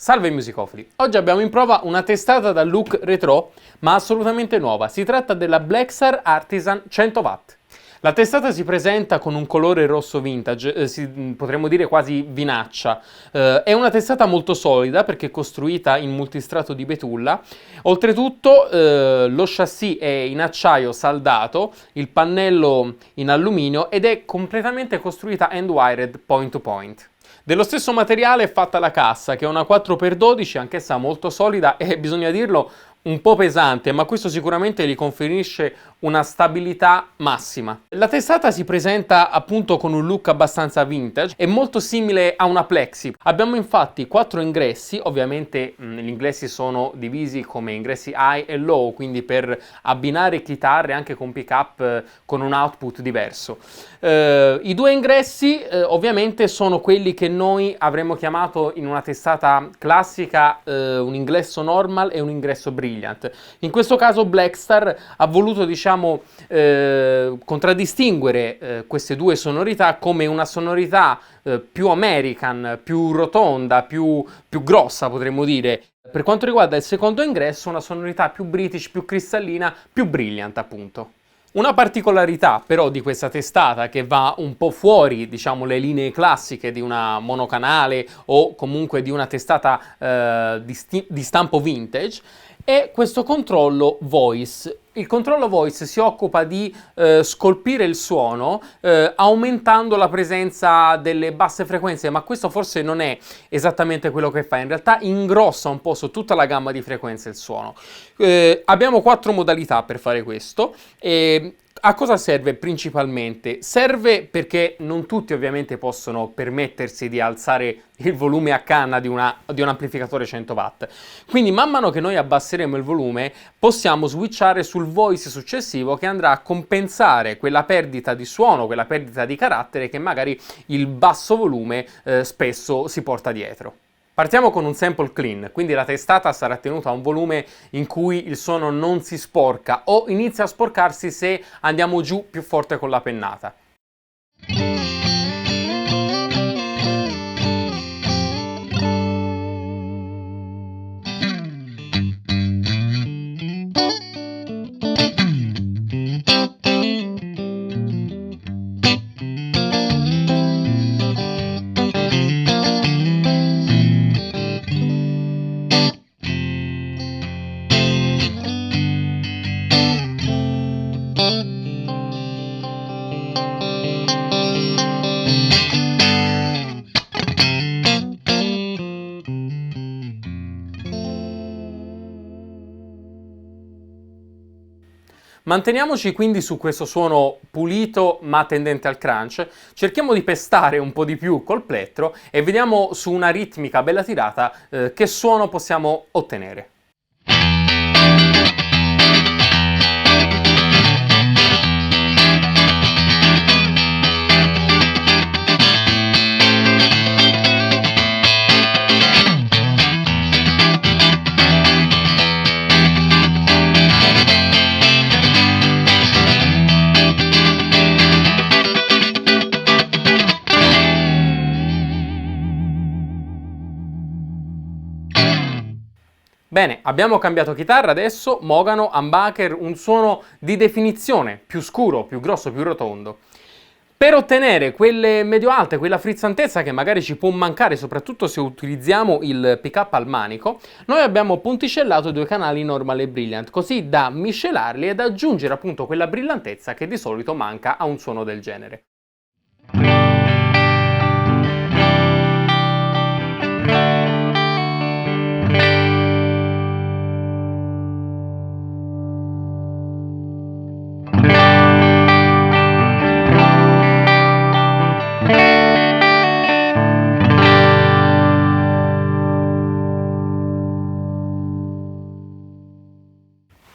Salve musicofili, oggi abbiamo in prova una testata dal look retro ma assolutamente nuova, si tratta della Blackstar Artisan 100W. La testata si presenta con un colore rosso vintage, potremmo dire quasi vinaccia. È una testata molto solida perché è costruita in multistrato di betulla. Oltretutto lo chassis è in acciaio saldato, il pannello in alluminio ed è completamente costruita end-wired point to point. Dello stesso materiale è fatta la cassa, che è una 4x12, anch'essa molto solida e, bisogna dirlo, un po' pesante, ma questo sicuramente gli conferisce una stabilità massima. La testata si presenta appunto con un look abbastanza vintage e molto simile a una Plexi. Abbiamo infatti 4 ingressi, ovviamente gli ingressi sono divisi come ingressi high e low, quindi per abbinare chitarre anche con pick-up con un output diverso. I 2 ingressi ovviamente sono quelli che noi avremmo chiamato in una testata classica un ingresso normal e un ingresso brilliant. In questo caso Blackstar ha voluto, diciamo, contraddistinguere queste due sonorità come una sonorità più American, più rotonda, più grossa, potremmo dire. Per quanto riguarda il secondo ingresso, una sonorità più British, più cristallina, più brilliant, appunto. Una particolarità però di questa testata, che va un po' fuori, diciamo, le linee classiche di una monocanale o comunque di una testata di stampo vintage, è questo controllo voice. Il controllo voice si occupa di scolpire il suono aumentando la presenza delle basse frequenze, ma questo forse non è esattamente quello che fa. In realtà ingrossa un po' su tutta la gamma di frequenze il suono. Abbiamo 4 modalità per fare questo. A cosa serve principalmente? Serve perché non tutti ovviamente possono permettersi di alzare il volume a canna di un amplificatore 100W. Quindi man mano che noi abbasseremo il volume possiamo switchare sul voice successivo, che andrà a compensare quella perdita di suono, quella perdita di carattere che magari il basso volume spesso si porta dietro. Partiamo con un sample clean, quindi la testata sarà tenuta a un volume in cui il suono non si sporca o inizia a sporcarsi se andiamo giù più forte con la pennata. Manteniamoci quindi su questo suono pulito ma tendente al crunch, cerchiamo di pestare un po' di più col plettro e vediamo su una ritmica bella tirata che suono possiamo ottenere. Bene, abbiamo cambiato chitarra, adesso Mogano, humbucker, un suono di definizione, più scuro, più grosso, più rotondo. Per ottenere quelle medio-alte, quella frizzantezza che magari ci può mancare, soprattutto se utilizziamo il pick-up al manico, noi abbiamo punticellato 2 canali normal e brilliant, così da miscelarli ed aggiungere appunto quella brillantezza che di solito manca a un suono del genere.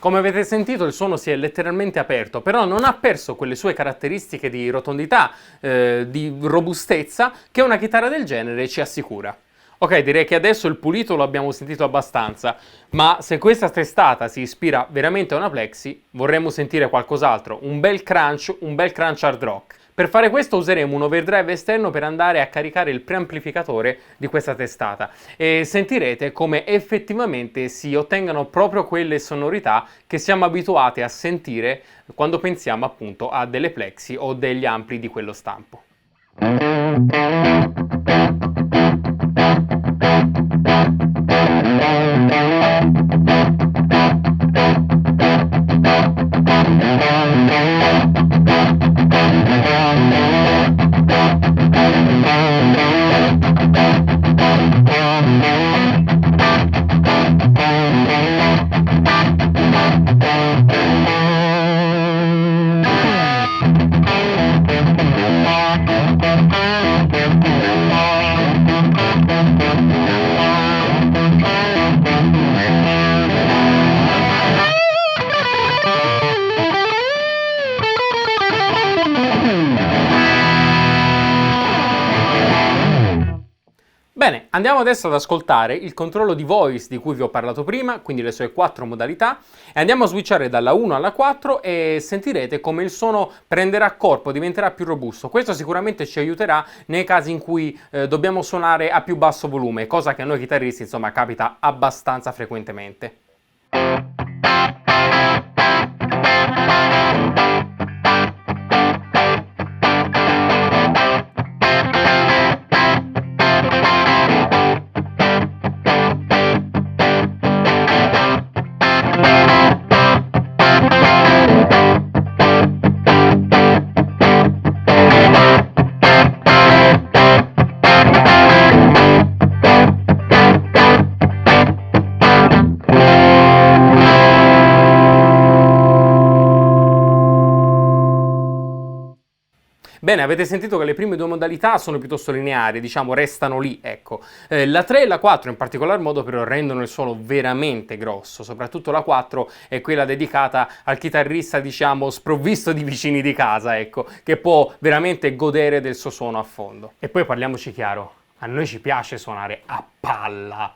Come avete sentito, il suono si è letteralmente aperto, però non ha perso quelle sue caratteristiche di rotondità, di robustezza che una chitarra del genere ci assicura. Ok, direi che adesso il pulito lo abbiamo sentito abbastanza, ma se questa testata si ispira veramente a una Plexi, vorremmo sentire qualcos'altro, un bel crunch hard rock. Per fare questo useremo un overdrive esterno per andare a caricare il preamplificatore di questa testata e sentirete come effettivamente si ottengano proprio quelle sonorità che siamo abituati a sentire quando pensiamo appunto a delle plexi o degli ampli di quello stampo. Bene, andiamo adesso ad ascoltare il controllo di voice di cui vi ho parlato prima, quindi le sue 4 modalità, e andiamo a switchare dalla 1 alla 4 e sentirete come il suono prenderà corpo, diventerà più robusto. Questo sicuramente ci aiuterà nei casi in cui dobbiamo suonare a più basso volume, cosa che a noi chitarristi insomma capita abbastanza frequentemente. Bene, avete sentito che le prime 2 modalità sono piuttosto lineari, diciamo restano lì, ecco. La 3 e la 4 in particolar modo però rendono il suono veramente grosso, soprattutto la 4 è quella dedicata al chitarrista, diciamo, sprovvisto di vicini di casa, ecco, che può veramente godere del suo suono a fondo. E poi parliamoci chiaro, a noi ci piace suonare a palla.